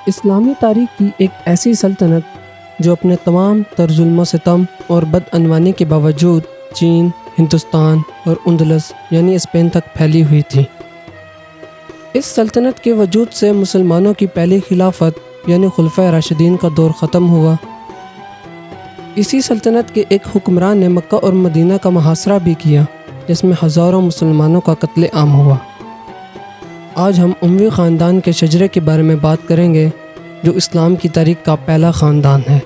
اسلامی تاریخ کی ایک ایسی سلطنت جو اپنے تمام تر ظلم و ستم اور بدعنوانی کے باوجود چین، ہندوستان اور اندلس یعنی اسپین تک پھیلی ہوئی تھی۔ اس سلطنت کے وجود سے مسلمانوں کی پہلی خلافت یعنی خلفائے راشدین کا دور ختم ہوا۔ اسی سلطنت کے ایک حکمران نے مکہ اور مدینہ کا محاصرہ بھی کیا، جس میں ہزاروں مسلمانوں کا قتل عام ہوا۔ آج ہم اموی خاندان کے شجرے کے بارے میں بات کریں گے، جو اسلام کی تاریخ کا پہلا خاندان ہے۔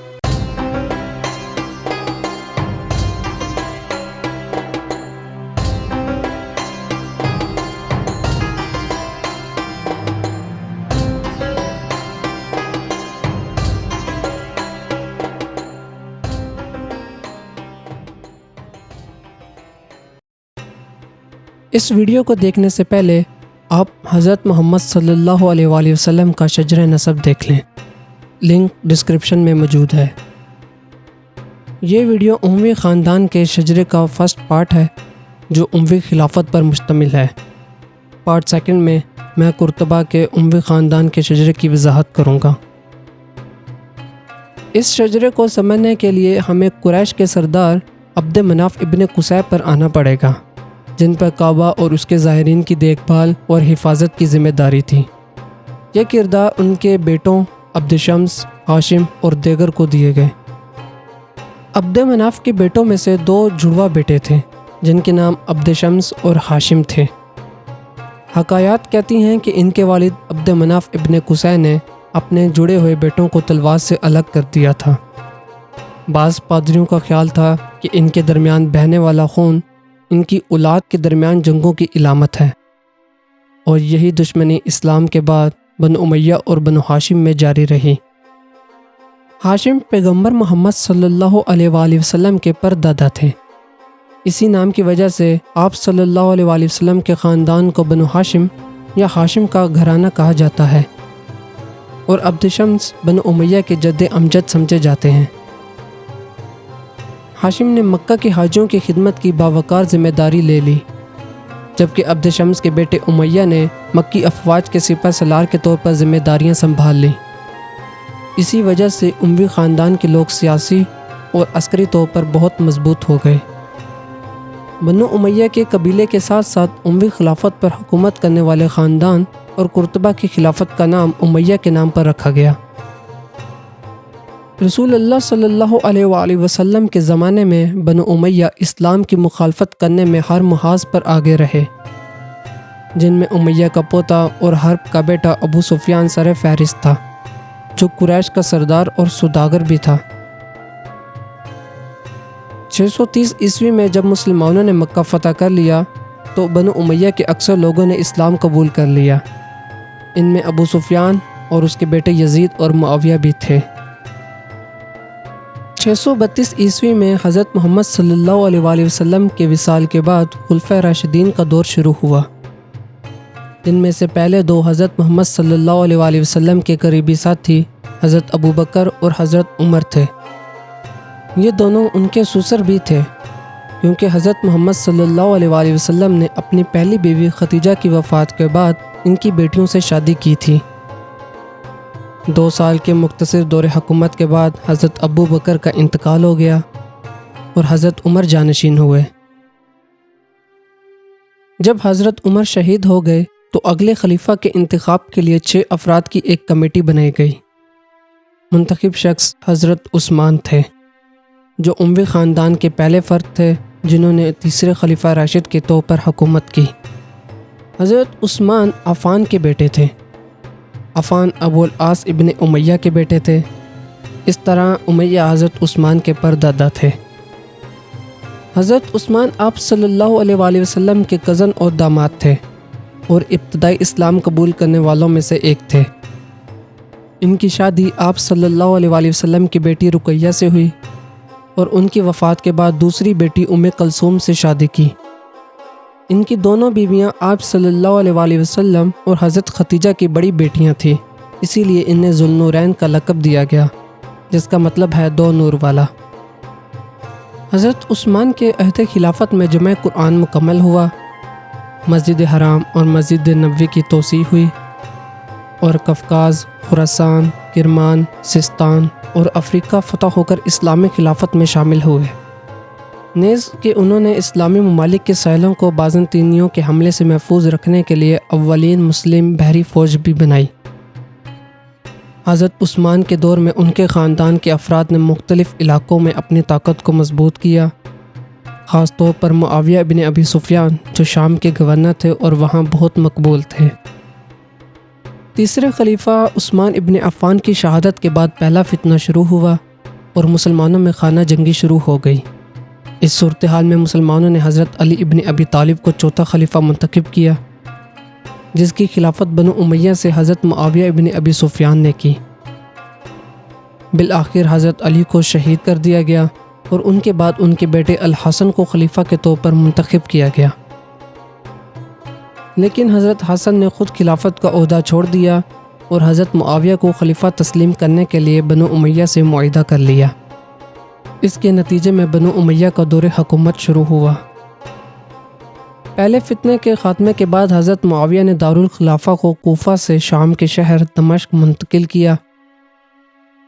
اس ویڈیو کو دیکھنے سے پہلے آپ حضرت محمد صلی اللہ علیہ وآلہ وسلم کا شجرہ نسب دیکھ لیں، لنک ڈسکرپشن میں موجود ہے۔ یہ ویڈیو اموی خاندان کے شجرے کا فرسٹ پارٹ ہے، جو اموی خلافت پر مشتمل ہے۔ پارٹ سیکنڈ میں میں قرطبہ کے اموی خاندان کے شجرے کی وضاحت کروں گا۔ اس شجرے کو سمجھنے کے لیے ہمیں قریش کے سردار عبد مناف ابن قصی پر آنا پڑے گا، جن پر کعبہ اور اس کے زائرین کی دیکھ بھال اور حفاظت کی ذمہ داری تھی۔ یہ کردار ان کے بیٹوں عبد شمس، ہاشم اور دیگر کو دیے گئے۔ عبد مناف کے بیٹوں میں سے 2 جڑواں بیٹے تھے، جن کے نام عبد شمس اور ہاشم تھے۔ حکایات کہتی ہیں کہ ان کے والد عبد مناف ابن قصی نے اپنے جڑے ہوئے بیٹوں کو تلوار سے الگ کر دیا تھا۔ بعض پادریوں کا خیال تھا کہ ان کے درمیان بہنے والا خون ان کی اولاد کے درمیان جنگوں کی علامت ہے، اور یہی دشمنی اسلام کے بعد بنو امیہ اور بنو ہاشم میں جاری رہی۔ ہاشم پیغمبر محمد صلی اللہ علیہ وآلہ وسلم کے پردادا تھے۔ اسی نام کی وجہ سے آپ صلی اللہ علیہ وآلہ وسلم کے خاندان کو بنو ہاشم یا ہاشم کا گھرانہ کہا جاتا ہے، اور عبد شمس بنو امیہ کے جد امجد سمجھے جاتے ہیں۔ ہاشم نے مکہ کے حاجیوں کی خدمت کی باوقار ذمہ داری لے لی، جبکہ عبد شمس کے بیٹے امیہ نے مکی افواج کے سپہ سالار کے طور پر ذمہ داریاں سنبھال لیں۔ اسی وجہ سے اموی خاندان کے لوگ سیاسی اور عسکری طور پر بہت مضبوط ہو گئے۔ بنو امیہ کے قبیلے کے ساتھ ساتھ اموی خلافت پر حکومت کرنے والے خاندان اور قرطبہ کی خلافت کا نام امیہ کے نام پر رکھا گیا۔ رسول اللہ صلی اللہ علیہ وآلہ وسلم کے زمانے میں بنو امیہ اسلام کی مخالفت کرنے میں ہر محاذ پر آگے رہے، جن میں امیہ کا پوتا اور حرب کا بیٹا ابو سفیان سر فہرست تھا، جو قریش کا سردار اور سوداگر بھی تھا۔ 630 عیسوی میں جب مسلمانوں نے مکہ فتح کر لیا تو بنو امیہ کے اکثر لوگوں نے اسلام قبول کر لیا۔ ان میں ابو سفیان اور اس کے بیٹے یزید اور معاویہ بھی تھے۔ 632 عیسوی میں حضرت محمد صلی اللہ علیہ وآلہ وسلم کے وصال کے بعد خلفائے راشدین کا دور شروع ہوا، جن میں سے پہلے 2 حضرت محمد صلی اللہ علیہ وآلہ وسلم کے قریبی ساتھی حضرت ابو بکر اور حضرت عمر تھے۔ یہ دونوں ان کے سسر بھی تھے، کیونکہ حضرت محمد صلی اللہ علیہ وآلہ وسلم نے اپنی پہلی بیوی خدیجہ کی وفات کے بعد ان کی بیٹیوں سے شادی کی تھی۔ 2 سال کے مختصر دور حکومت کے بعد حضرت ابو بکر کا انتقال ہو گیا اور حضرت عمر جانشین ہوئے۔ جب حضرت عمر شہید ہو گئے تو اگلے خلیفہ کے انتخاب کے لیے 6 افراد کی ایک کمیٹی بنائی گئی۔ منتخب شخص حضرت عثمان تھے، جو اموی خاندان کے پہلے فرد تھے جنہوں نے تیسرے خلیفہ راشد کے طور پر حکومت کی۔ حضرت عثمان عفان کے بیٹے تھے۔ عفان ابو العاص ابن امیہ کے بیٹے تھے۔ اس طرح امیہ حضرت عثمان کے پردادا تھے۔ حضرت عثمان آپ صلی اللہ علیہ وآلہ وسلم کے کزن اور داماد تھے، اور ابتدائی اسلام قبول کرنے والوں میں سے ایک تھے۔ ان کی شادی آپ صلی اللہ علیہ وآلہ وسلم کی بیٹی رقیہ سے ہوئی، اور ان کی وفات کے بعد دوسری بیٹی ام کلثوم سے شادی کی۔ ان کی دونوں بیویاں آپ صلی اللہ علیہ وآلہ وسلم اور حضرت ختیجہ کی بڑی بیٹیاں تھیں، اسی لیے انہیں ذوالنورین کا لقب دیا گیا، جس کا مطلب ہے 2 نور والا۔ حضرت عثمان کے عہد خلافت میں جمع قرآن مکمل ہوا، مسجد حرام اور مسجد نبوی کی توسیع ہوئی، اور کفکاز، خراسان، کرمان، سستان اور افریقہ فتح ہو کر اسلامی خلافت میں شامل ہوئے۔ نیز کہ انہوں نے اسلامی ممالک کے ساحلوں کو بازنطینیوں کے حملے سے محفوظ رکھنے کے لیے اولین مسلم بحری فوج بھی بنائی۔ حضرت عثمان کے دور میں ان کے خاندان کے افراد نے مختلف علاقوں میں اپنی طاقت کو مضبوط کیا، خاص طور پر معاویہ ابن ابی سفیان جو شام کے گورنر تھے اور وہاں بہت مقبول تھے۔ تیسرے خلیفہ عثمان ابن عفان کی شہادت کے بعد پہلا فتنہ شروع ہوا اور مسلمانوں میں خانہ جنگی شروع ہو گئی۔ اس صورتحال میں مسلمانوں نے حضرت علی ابن ابی طالب کو چوتھا خلیفہ منتخب کیا، جس کی خلافت بنو امیہ سے حضرت معاویہ ابن ابی سفیان نے کی۔ بالآخر حضرت علی کو شہید کر دیا گیا اور ان کے بعد ان کے بیٹے الحسن کو خلیفہ کے طور پر منتخب کیا گیا، لیکن حضرت حسن نے خود خلافت کا عہدہ چھوڑ دیا اور حضرت معاویہ کو خلیفہ تسلیم کرنے کے لیے بنو امیہ سے معاہدہ کر لیا۔ اس کے نتیجے میں بنو امیہ کا دور حکومت شروع ہوا۔ پہلے فتنے کے خاتمے کے بعد حضرت معاویہ نے دارالخلافہ کو کوفہ سے شام کے شہر دمشق منتقل کیا۔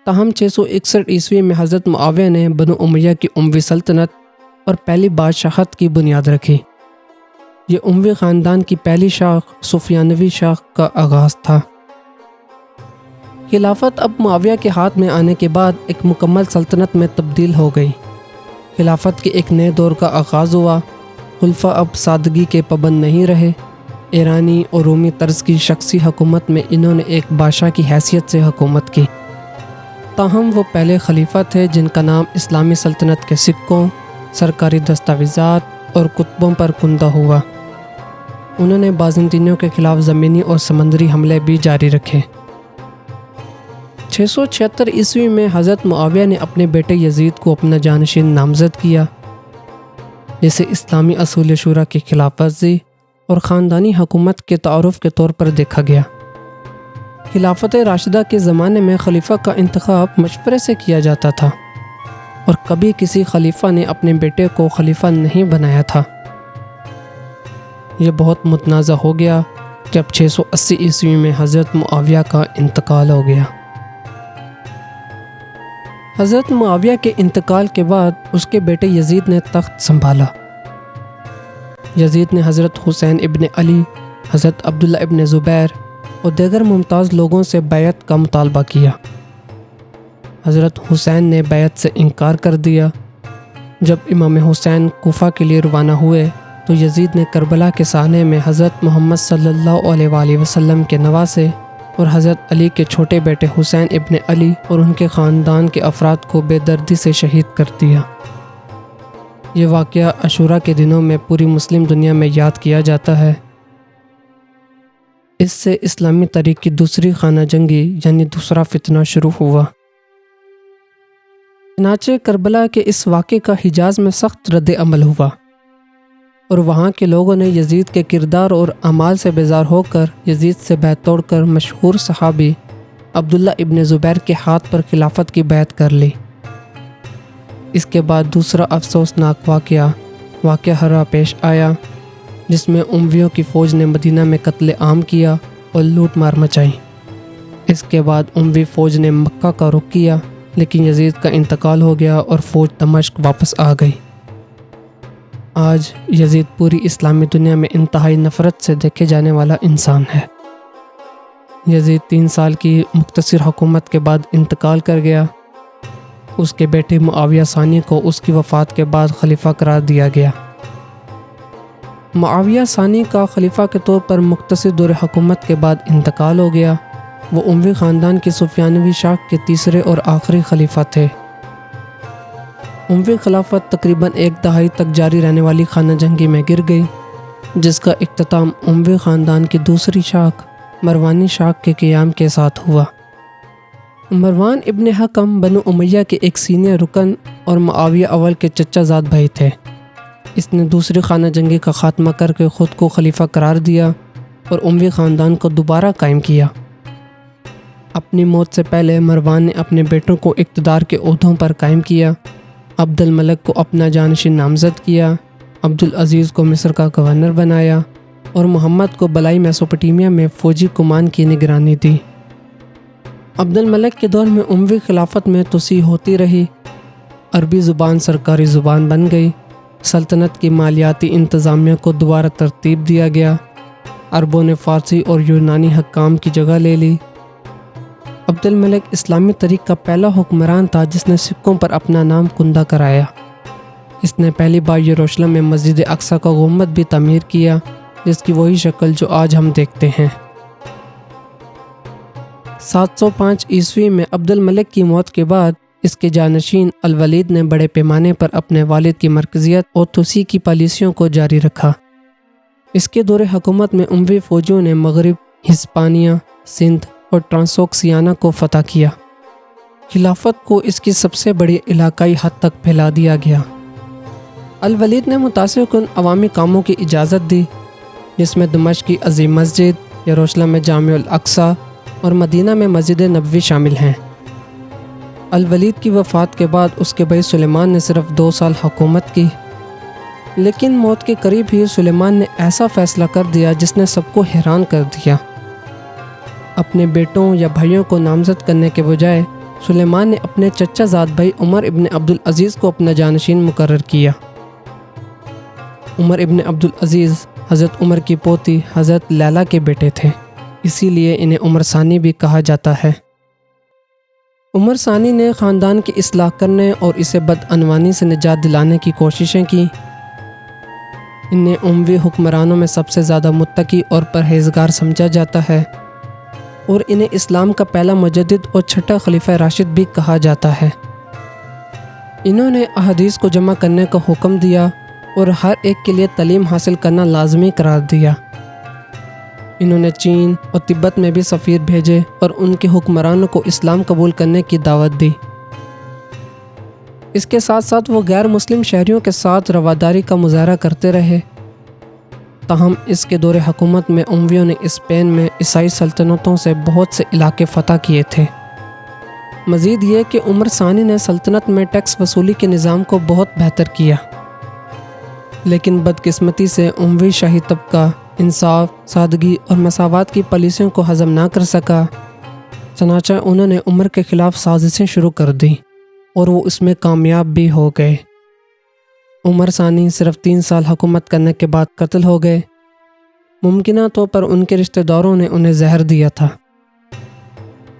تاہم 661 عیسوی میں حضرت معاویہ نے بنو امیہ کی اموی سلطنت اور پہلی بادشاہت کی بنیاد رکھی۔ یہ اموی خاندان کی پہلی شاخ سفیانوی شاخ کا آغاز تھا۔ خلافت اب معاویہ کے ہاتھ میں آنے کے بعد ایک مکمل سلطنت میں تبدیل ہو گئی۔ خلافت کے ایک نئے دور کا آغاز ہوا۔ خلفاء اب سادگی کے پابند نہیں رہے۔ ایرانی اور رومی طرز کی شخصی حکومت میں انہوں نے ایک بادشاہ کی حیثیت سے حکومت کی، تاہم وہ پہلے خلیفہ تھے جن کا نام اسلامی سلطنت کے سکوں، سرکاری دستاویزات اور کتبوں پر کندہ ہوا۔ انہوں نے بازنطینیوں کے خلاف زمینی اور سمندری حملے بھی جاری رکھے۔ 676 عیسوی میں حضرت معاویہ نے اپنے بیٹے یزید کو اپنا جانشین نامزد کیا، جسے اسلامی اصول شورا کی خلاف ورزی اور خاندانی حکومت کے تعارف کے طور پر دیکھا گیا۔ خلافت راشدہ کے زمانے میں خلیفہ کا انتخاب مشورے سے کیا جاتا تھا اور کبھی کسی خلیفہ نے اپنے بیٹے کو خلیفہ نہیں بنایا تھا۔ یہ بہت متنازع ہو گیا جب 680 عیسوی میں حضرت معاویہ کا انتقال ہو گیا۔ حضرت معاویہ کے انتقال کے بعد اس کے بیٹے یزید نے تخت سنبھالا۔ یزید نے حضرت حسین ابن علی، حضرت عبداللہ ابن زبیر اور دیگر ممتاز لوگوں سے بیعت کا مطالبہ کیا۔ حضرت حسین نے بیعت سے انکار کر دیا۔ جب امام حسین کوفہ کے لیے روانہ ہوئے تو یزید نے کربلا کے سانحے میں حضرت محمد صلی اللہ علیہ وآلہ وسلم کے نواسے اور حضرت علی کے چھوٹے بیٹے حسین ابن علی اور ان کے خاندان کے افراد کو بے دردی سے شہید کر دیا۔ یہ واقعہ عاشورہ کے دنوں میں پوری مسلم دنیا میں یاد کیا جاتا ہے۔ اس سے اسلامی تاریخ کی دوسری خانہ جنگی یعنی دوسرا فتنہ شروع ہوا۔ چنانچہ کربلا کے اس واقعے کا حجاز میں سخت رد عمل ہوا اور وہاں کے لوگوں نے یزید کے کردار اور اعمال سے بیزار ہو کر یزید سے بیعت توڑ کر مشہور صحابی عبداللہ ابن زبیر کے ہاتھ پر خلافت کی بیعت کر لی۔ اس کے بعد دوسرا افسوسناک واقعہ ہرا پیش آیا، جس میں امویوں کی فوج نے مدینہ میں قتل عام کیا اور لوٹ مار مچائی۔ اس کے بعد اموی فوج نے مکہ کا رخ کیا، لیکن یزید کا انتقال ہو گیا اور فوج دمشق واپس آ گئی۔ آج یزید پوری اسلامی دنیا میں انتہائی نفرت سے دیکھے جانے والا انسان ہے۔ یزید 3 سال کی مختصر حکومت کے بعد انتقال کر گیا۔ اس کے بیٹے معاویہ ثانی کو اس کی وفات کے بعد خلیفہ قرار دیا گیا۔ معاویہ ثانی کا خلیفہ کے طور پر مختصر دور حکومت کے بعد انتقال ہو گیا۔ وہ اموی خاندان کی سفیانوی شاخ کے تیسرے اور آخری خلیفہ تھے۔ اموی خلافت تقریباً 1 دہائی تک جاری رہنے والی خانہ جنگی میں گر گئی، جس کا اختتام اموی خاندان کی دوسری شاخ مروانی شاخ کے قیام کے ساتھ ہوا۔ مروان ابن حکم بنو امیہ کے ایک سینئر رکن اور معاویہ اول کے چچا زاد بھائی تھے۔ اس نے دوسری خانہ جنگی کا خاتمہ کر کے خود کو خلیفہ قرار دیا اور اموی خاندان کو دوبارہ قائم کیا۔ اپنی موت سے پہلے مروان نے اپنے بیٹوں کو اقتدار کے عہدوں پر قائم کیا۔ عبد الملک کو اپنا جانشین نامزد کیا، عبد العزیز کو مصر کا گورنر بنایا اور محمد کو بلائی میسوپوٹیمیا میں فوجی کمان کی نگرانی دی۔ عبد الملک کے دور میں اموی خلافت میں توسیع ہوتی رہی، عربی زبان سرکاری زبان بن گئی، سلطنت کی مالیاتی انتظامیہ کو دوبارہ ترتیب دیا گیا، عربوں نے فارسی اور یونانی حکام کی جگہ لے لی۔ عبد الملک اسلامی طریق کا پہلا حکمران تھا جس نے سکھوں پر اپنا نام کندہ کرایا۔ اس نے پہلی بار یروشلم میں مسجد اقصی کا گنبد بھی تعمیر کیا، جس کی وہی شکل جو آج ہم دیکھتے ہیں۔ 705 عیسوی میں عبد الملک کی موت کے بعد اس کے جانشین الولید نے بڑے پیمانے پر اپنے والد کی مرکزیت اور توسیع کی پالیسیوں کو جاری رکھا۔ اس کے دور حکومت میں اموی فوجیوں نے مغرب، ہسپانیہ، سندھ اور ٹرانسوکسیانا کو فتح کیا۔ خلافت کو اس کی سب سے بڑی علاقائی حد تک پھیلا دیا گیا۔ الولید نے متاثر کن عوامی کاموں کی اجازت دی، جس میں دمشق کی عظیم مسجد، یروشلم میں جامع الاقصی اور مدینہ میں مسجد نبوی شامل ہیں۔ الولید کی وفات کے بعد اس کے بھائی سلیمان نے صرف 2 سال حکومت کی، لیکن موت کے قریب ہی سلیمان نے ایسا فیصلہ کر دیا جس نے سب کو حیران کر دیا۔ اپنے بیٹوں یا بھائیوں کو نامزد کرنے کے بجائے سلیمان نے اپنے چچا زاد بھائی عمر ابن عبدالعزیز کو اپنا جانشین مقرر کیا۔ عمر ابن عبدالعزیز حضرت عمر کی پوتی حضرت لیلا کے بیٹے تھے، اسی لیے انہیں عمر ثانی بھی کہا جاتا ہے۔ عمر ثانی نے خاندان کی اصلاح کرنے اور اسے بدعنوانی سے نجات دلانے کی کوششیں کی۔ انہیں اموی حکمرانوں میں سب سے زیادہ متقی اور پرہیزگار سمجھا جاتا ہے، اور انہیں اسلام کا پہلا مجدد اور چھٹا خلیفہ راشد بھی کہا جاتا ہے۔ انہوں نے احادیث کو جمع کرنے کا حکم دیا اور ہر ایک کے لیے تعلیم حاصل کرنا لازمی قرار دیا۔ انہوں نے چین اور تبت میں بھی سفیر بھیجے اور ان کے حکمرانوں کو اسلام قبول کرنے کی دعوت دی۔ اس کے ساتھ ساتھ وہ غیر مسلم شہریوں کے ساتھ رواداری کا مظاہرہ کرتے رہے۔ تاہم اس کے دور حکومت میں امویوں نے اسپین میں عیسائی سلطنتوں سے بہت سے علاقے فتح کیے تھے۔ مزید یہ کہ عمر ثانی نے سلطنت میں ٹیکس وصولی کے نظام کو بہت بہتر کیا، لیکن بدقسمتی سے اموی شاہی طبقہ انصاف، سادگی اور مساوات کی پالیسیوں کو ہضم نہ کر سکا، چنانچہ انہوں نے عمر کے خلاف سازشیں شروع کر دیں اور وہ اس میں کامیاب بھی ہو گئے۔ عمر ثانی صرف 3 سال حکومت کرنے کے بعد قتل ہو گئے۔ ممکنہ طور پر ان کے رشتہ داروں نے انہیں زہر دیا تھا۔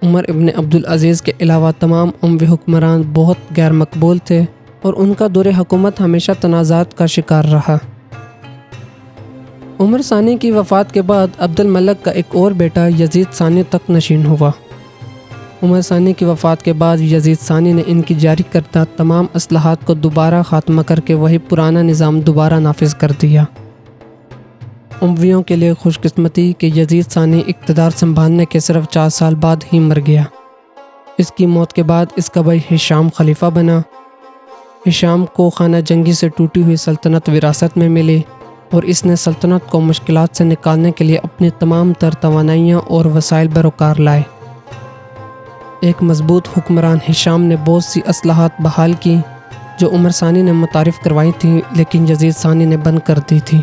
عمر ابن عبدالعزیز کے علاوہ تمام اموی حکمران بہت غیر مقبول تھے اور ان کا دور حکومت ہمیشہ تنازعات کا شکار رہا۔ عمر ثانی کی وفات کے بعد عبد الملک کا ایک اور بیٹا یزید ثانی تخت نشین ہوا۔ عمر ثانی کی وفات کے بعد یزید ثانی نے ان کی جاری کردہ تمام اصلاحات کو دوبارہ خاتمہ کر کے وہی پرانا نظام دوبارہ نافذ کر دیا۔ امویوں کے لیے خوش قسمتی کہ یزید ثانی اقتدار سنبھالنے کے صرف 4 سال بعد ہی مر گیا۔ اس کی موت کے بعد اس کا بھائی ہشام خلیفہ بنا۔ ہشام کو خانہ جنگی سے ٹوٹی ہوئی سلطنت وراثت میں ملی اور اس نے سلطنت کو مشکلات سے نکالنے کے لیے اپنی تمام تر توانائیاں اور وسائل بروکار لائے۔ ایک مضبوط حکمران ہشام نے بہت سی اصلاحات بحال کی جو عمر ثانی نے متعارف کروائی تھیں لیکن یزید ثانی نے بند کر دی تھی۔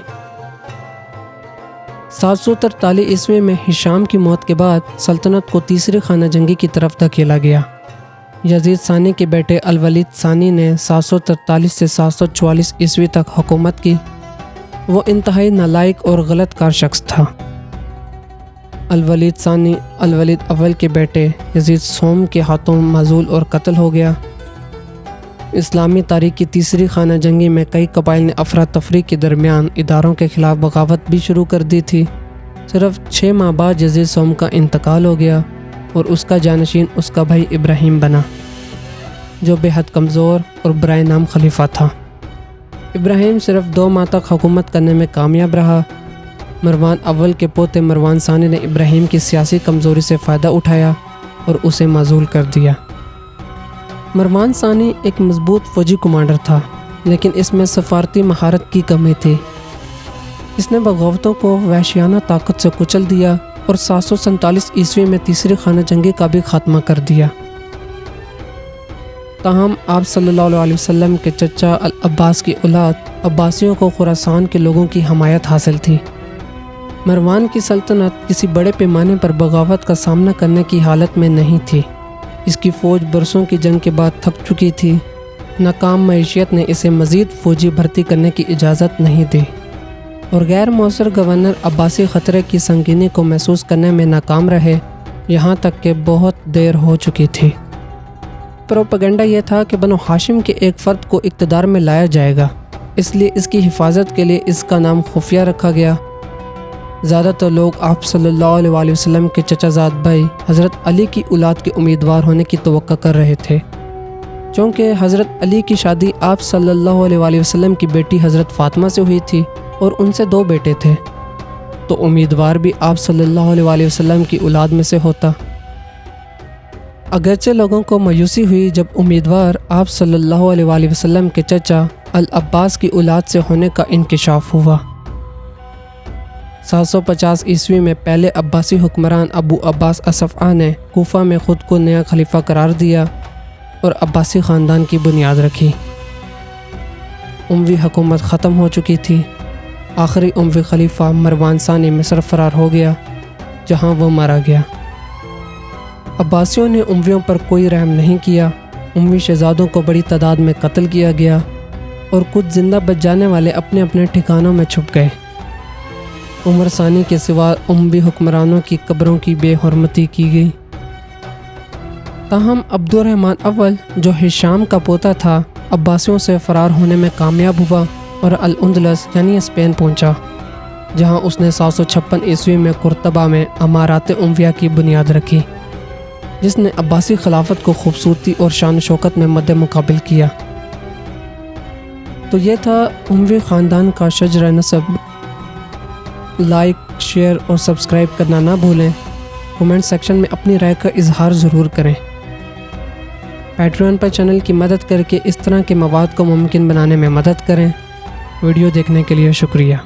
743 عیسوی میں ہشام کی موت کے بعد سلطنت کو تیسری خانہ جنگی کی طرف دھکیلا گیا۔ یزید ثانی کے بیٹے الولید ثانی نے 743 سے 744 عیسوی تک حکومت کی۔ وہ انتہائی نالائق اور غلط کار شخص تھا۔ الولید ثانی الولید اول کے بیٹے یزید سوم کے ہاتھوں معزول اور قتل ہو گیا۔ اسلامی تاریخ کی تیسری خانہ جنگی میں کئی قبائل نے افراتفری کے درمیان اداروں کے خلاف بغاوت بھی شروع کر دی تھی۔ صرف 6 ماہ بعد یزید سوم کا انتقال ہو گیا اور اس کا جانشین اس کا بھائی ابراہیم بنا، جو بے حد کمزور اور برائے نام خلیفہ تھا۔ ابراہیم صرف 2 ماہ تک حکومت کرنے میں کامیاب رہا۔ مروان اول کے پوتے مروان ثانی نے ابراہیم کی سیاسی کمزوری سے فائدہ اٹھایا اور اسے معزول کر دیا۔ مروان ثانی ایک مضبوط فوجی کمانڈر تھا، لیکن اس میں سفارتی مہارت کی کمی تھی۔ اس نے بغاوتوں کو وحشیانہ طاقت سے کچل دیا اور 747 عیسوی میں تیسری خانہ جنگی کا بھی خاتمہ کر دیا۔ تاہم آپ صلی اللہ علیہ وسلم کے چچا العباس کی اولاد عباسیوں کو خراسان کے لوگوں کی حمایت حاصل تھی۔ مروان کی سلطنت کسی بڑے پیمانے پر بغاوت کا سامنا کرنے کی حالت میں نہیں تھی۔ اس کی فوج برسوں کی جنگ کے بعد تھک چکی تھی۔ ناکام معیشت نے اسے مزید فوجی بھرتی کرنے کی اجازت نہیں دی، اور غیر مؤثر گورنر عباسی خطرے کی سنگینی کو محسوس کرنے میں ناکام رہے، یہاں تک کہ بہت دیر ہو چکی تھی۔ پروپیگنڈا یہ تھا کہ بنو ہاشم کے ایک فرد کو اقتدار میں لایا جائے گا، اس لیے اس کی حفاظت کے لیے اس کا نام خفیہ رکھا گیا۔ زیادہ تر لوگ آپ صلی اللہ علیہ وسلم کے چچا زاد بھائی حضرت علی کی اولاد کے امیدوار ہونے کی توقع کر رہے تھے، چونکہ حضرت علی کی شادی آپ صلی اللہ علیہ وسلم کی بیٹی حضرت فاطمہ سے ہوئی تھی اور ان سے 2 بیٹے تھے، تو امیدوار بھی آپ صلی اللہ علیہ وسلم کی اولاد میں سے ہوتا۔ اگرچہ لوگوں کو مایوسی ہوئی جب امیدوار آپ صلی اللہ علیہ وسلم کے چچا العباس کی اولاد سے ہونے کا انکشاف ہوا۔ 750 عیسوی میں پہلے عباسی حکمران ابو عباس اصفعہ نے کوفہ میں خود کو نیا خلیفہ قرار دیا اور عباسی خاندان کی بنیاد رکھی۔ اموی حکومت ختم ہو چکی تھی۔ آخری اموی خلیفہ مروان ثانی مصر فرار ہو گیا، جہاں وہ مارا گیا۔ عباسیوں نے امویوں پر کوئی رحم نہیں کیا۔ اموی شہزادوں کو بڑی تعداد میں قتل کیا گیا اور کچھ زندہ بچ جانے والے اپنے اپنے ٹھکانوں میں چھپ گئے۔ عمر ثانی کے سوا اموی حکمرانوں کی قبروں کی بے حرمتی کی گئی۔ تاہم عبد الرحمن اول جو ہشام کا پوتا تھا، عباسیوں سے فرار ہونے میں کامیاب ہوا اور الاندلس یعنی اسپین پہنچا، جہاں اس نے 756 عیسوی میں قرطبہ میں امارات امویہ کی بنیاد رکھی، جس نے عباسی خلافت کو خوبصورتی اور شان و شوکت میں مد مقابل کیا۔ تو یہ تھا اموی خاندان کا شجرہ نسب۔ لائک، شیئر اور سبسکرائب کرنا نہ بھولیں۔ کومنٹ سیکشن میں اپنی رائے کا اظہار ضرور کریں۔ پیٹریون پر چینل کی مدد کر کے اس طرح کے مواد کو ممکن بنانے میں مدد کریں۔ ویڈیو دیکھنے کے لیے شکریہ۔